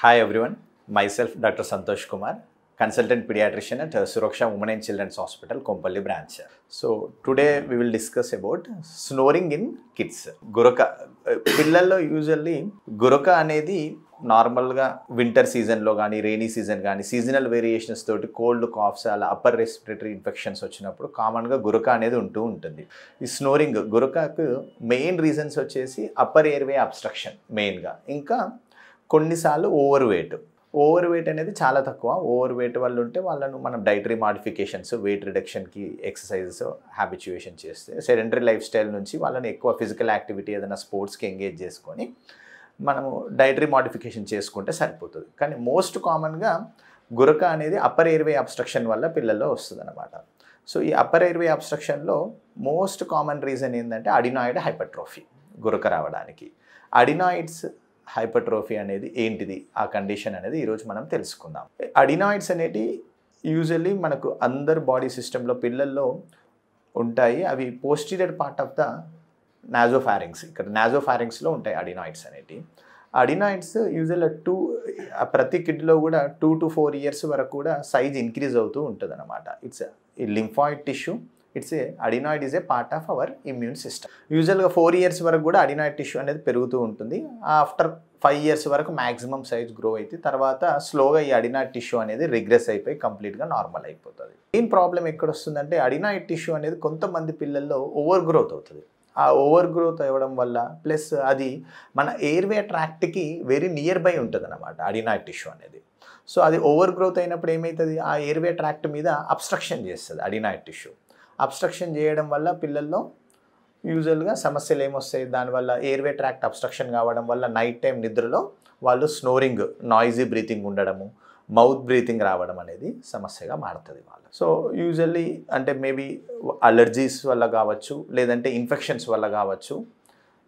Hi everyone, myself Dr. Santosh Kumar, consultant pediatrician at Suraksha Women and Children's Hospital, Kompally branch. So today we will discuss about snoring in kids. Guraka. పిల్లల్లో usually గురక అనేది నార్మల్గా winter సీజన్లో కానీ rainy season కానీ seasonal variations తోటి cold calves అలా upper respiratory infections వచ్చినప్పుడు కామన్గా గురక అనేది ఉంటుంది. ఈ స్నోరింగ్ గురకకు మెయిన్ రీజన్స్ వచ్చేసి అప్పర్ ఎయిర్వే అబ్స్ట్రక్షన్ మెయిన్గా, ఇంకా కొన్నిసార్లు ఓవర్ వెయిట్ అనేది చాలా తక్కువ. ఓవర్ వెయిట్ వాళ్ళు ఉంటే వాళ్ళను మనం డైటరీ మాడిఫికేషన్స్, వెయిట్ రిడక్షన్కి ఎక్సర్సైజెస్ హ్యాబిచ్యుయేషన్ చేస్తే సెడెంటరీ లైఫ్ స్టైల్ నుంచి వాళ్ళని ఎక్కువ ఫిజికల్ యాక్టివిటీ ఏదైనా స్పోర్ట్స్కి ఎంగేజ్ చేసుకొని మనము డైటరీ మాడిఫికేషన్ చేసుకుంటే సరిపోతుంది. కానీ మోస్ట్ కామన్గా గురక అనేది అప్పర్ ఎయిర్వే అబ్స్ట్రక్షన్ వల్ల పిల్లల్లో వస్తుంది అనమాట. సో ఈ అప్పర్ ఎయిర్వే అబ్స్ట్రక్షన్లో మోస్ట్ కామన్ రీజన్ ఏంటంటే అడినాయిడ్ హైపర్ట్రోఫీ గురక రావడానికి. అడినాయిడ్స్ హైపర్ట్రోఫీ అనేది ఏంటిది, ఆ కండిషన్ అనేది ఈరోజు మనం తెలుసుకుందాం. అడినాయిడ్స్ అనేటి యూజువల్లీ మనకు అందరు బాడీ సిస్టంలో పిల్లల్లో ఉంటాయి. అవి పోస్టీరియర్ పార్ట్ ఆఫ్ ద నాజోఫారింగ్స్, ఇక్కడ నాజోఫారింగ్స్లో ఉంటాయి అడినాయిడ్స్ అనేటి. అడినాయిడ్స్ యూజువల్ ప్రతి కిడ్లో కూడా 2 to 4 years వరకు కూడా సైజ్ ఇంక్రీజ్ అవుతూ ఉంటుంది అనమాట. It's lymphoid tissue. Adenoid is a part of our immune system. యూజువల్గా 4 years వరకు కూడా అడినాయిడ్ టిష్యూ అనేది పెరుగుతూ ఉంటుంది. ఆఫ్టర్ 5 years వరకు మ్యాక్సిమం సైజ్ గ్రో అయితే తర్వాత స్లోగా ఈ అడినాయిడ్ టిష్యూ అనేది రిగ్రెస్ అయిపోయి కంప్లీట్గా నార్మల్ అయిపోతుంది. మెయిన్ ప్రాబ్లం ఎక్కడ వస్తుందంటే అడినాయిడ్ టిష్యూ అనేది కొంతమంది పిల్లల్లో ఓవర్ గ్రోత్ అవుతుంది. ఆ ఓవర్ గ్రోత్ అవ్వడం వల్ల ప్లస్ అది మన ఎయిర్వే ట్రాక్ట్కి వెరీ నియర్ బై ఉంటుంది అన్నమాట అడినాయిడ్ టిష్యూ అనేది. సో అది ఓవర్ గ్రోత్ అయినప్పుడు ఏమవుతుంది, ఆ ఎయిర్వే ట్రాక్ట్ మీద అబ్స్ట్రక్షన్ చేస్తుంది అడినాయిడ్ టిష్యూ. అబ్స్ట్రక్షన్ చేయడం వల్ల పిల్లల్లో యూజువల్గా సమస్యలు ఏమొస్తాయి, దానివల్ల ఎయిర్వే ట్రాక్ట్ అబ్స్ట్రక్షన్ కావడం వల్ల నైట్ టైం నిద్రలో వాళ్ళు స్నోరింగ్, నాయిజీ బ్రీతింగ్ ఉండడము, మౌత్ బ్రీతింగ్ రావడం అనేది సమస్యగా మారుతుంది వాళ్ళు. సో యూజువల్లీ అంటే మేబీ అలర్జీస్ వల్ల కావచ్చు, లేదంటే ఇన్ఫెక్షన్స్ వల్ల కావచ్చు.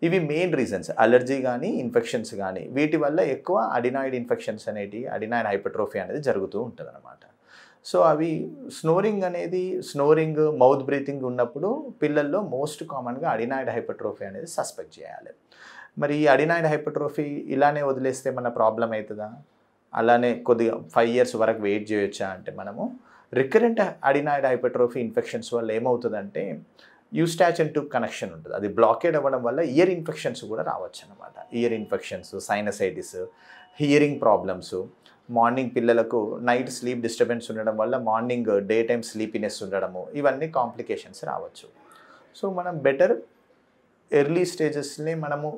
ఇవి మెయిన్ రీజన్స్. అలర్జీ కానీ ఇన్ఫెక్షన్స్ కానీ వీటి వల్ల ఎక్కువ అడినాయిడ్ ఇన్ఫెక్షన్స్ అనేటి, అడినాయిడ్ హైపర్ట్రోఫీ అనేది జరుగుతూ ఉంటుంది అనమాట. సో అవి స్నోరింగ్, మౌత్ బ్రీతింగ్ ఉన్నప్పుడు పిల్లల్లో మోస్ట్ కామన్గా అడినాయిడ్ హైపర్ట్రోఫీ అనేది సస్పెక్ట్ చేయాలి. మరి ఈ అడినాయిడ్ హైపర్ట్రోఫీ ఇలానే వదిలేస్తే మన ప్రాబ్లం అవుతుందా, అలానే కొద్దిగా 5 years వరకు వెయిట్ చేయొచ్చా అంటే మనము రికరెంట్ అడినాయిడ్ హైపర్ట్రోఫీ ఇన్ఫెక్షన్స్ వల్ల ఏమవుతుందంటే యూస్టాచియన్ ట్యూబ్ కనెక్షన్ ఉంటుంది, అది బ్లాకేడ్ అవ్వడం వల్ల ఇయర్ ఇన్ఫెక్షన్స్ కూడా రావచ్చు అనమాట. Year infections, sinusitis, hearing problems, morning పిల్లలకు నైట్ స్లీప్ డిస్టర్బెన్స్ ఉండడం వల్ల మార్నింగ్ డే టైమ్ స్లీపీనెస్ ఉండడము, ఇవన్నీ కాంప్లికేషన్స్ రావచ్చు. సో మనం బెటర్ ఎర్లీ స్టేజెస్ని మనము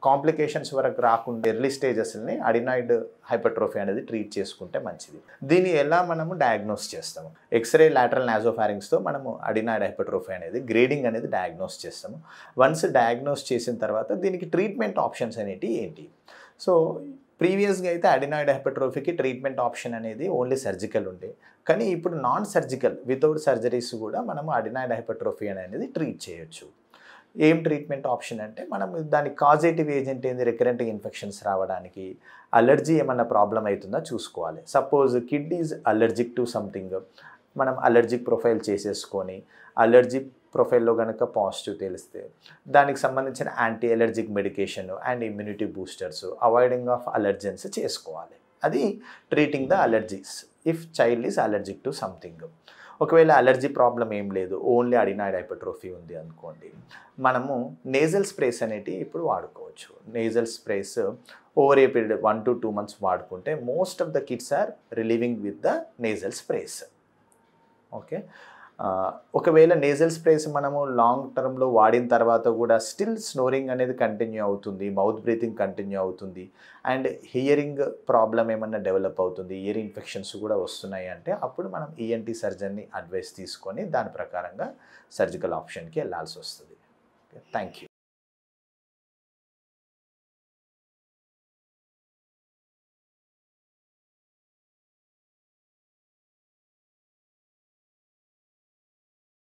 కాంప్లికేషన్స్ వరకు రాకుండా ఎర్లీ స్టేజెస్ని అడినాయిడ్ హైపర్ట్రోఫీ అనేది ట్రీట్ చేసుకుంటే మంచిది. దీన్ని ఎలా మనము డయాగ్నోస్ చేస్తాము, ఎక్స్రే లాటరల్ నాజోఫారింగ్స్తో మనము అడినాయిడ్ హైపర్ట్రోఫీ అనేది గ్రేడింగ్ అనేది డయాగ్నోస్ చేస్తాము. వన్స్ డయాగ్నోస్ చేసిన తర్వాత దీనికి ట్రీట్మెంట్ ఆప్షన్స్ అనేవి ఏంటి. సో ప్రీవియస్గా అయితే అడినాయిడ్ హైపర్ట్రోఫీకి ట్రీట్మెంట్ ఆప్షన్ అనేది ఓన్లీ సర్జికల్ ఉండే, కానీ ఇప్పుడు నాన్ సర్జికల్ వితౌట్ సర్జరీస్ కూడా మనము అడినాయిడ్ హైపర్ట్రోఫీ అనేది ట్రీట్ చేయొచ్చు. ఏం ట్రీట్మెంట్ ఆప్షన్ అంటే మనం దాని కాజేటివ్ ఏజెంట్ ఏంది, రికరెంట్ ఇన్ఫెక్షన్స్ రావడానికి అలర్జీ ఏమన్నా ప్రాబ్లం అవుతుందా చూసుకోవాలి. Suppose kid is allergic to something, మనం అలర్జిక్ ప్రొఫైల్ చేసేసుకొని అలర్జీ ప్రొఫైల్లో కనుక పాజిటివ్ తెలిస్తే దానికి సంబంధించిన anti allergic medication and immunity boosters, avoiding of allergens చేసుకోవాలి. అది treating the allergies if child is allergic to something. ఒకవేళ అలర్జీ ప్రాబ్లం ఏం లేదు, ఓన్లీ అడినాయిడ్ హైపర్ట్రోఫీ ఉంది అనుకోండి, మనము నేజల్ స్ప్రేస్ అనేవి ఇప్పుడు వాడుకోవచ్చు. Nasal sprays over a period 1 to 2 months వాడుకుంటే most of the kids are relieving with the nasal sprays. Okay, ఒకవేళ నేజల్ స్ప్రేస్ మనము లాంగ్ టర్మ్లో వాడిన తర్వాత కూడా స్టిల్ స్నోరింగ్ అనేది కంటిన్యూ అవుతుంది, మౌత్ బ్రీతింగ్ కంటిన్యూ అవుతుంది, అండ్ హియరింగ్ ప్రాబ్లం ఏమన్నా డెవలప్ అవుతుంది, ఇయర్ ఇన్ఫెక్షన్స్ కూడా వస్తున్నాయి అంటే అప్పుడు మనం ఈఎన్టీ సర్జన్ని అడ్వైస్ తీసుకొని దాని ప్రకారంగా సర్జికల్ ఆప్షన్కి వెళ్ళాల్సి వస్తుంది. Thank you.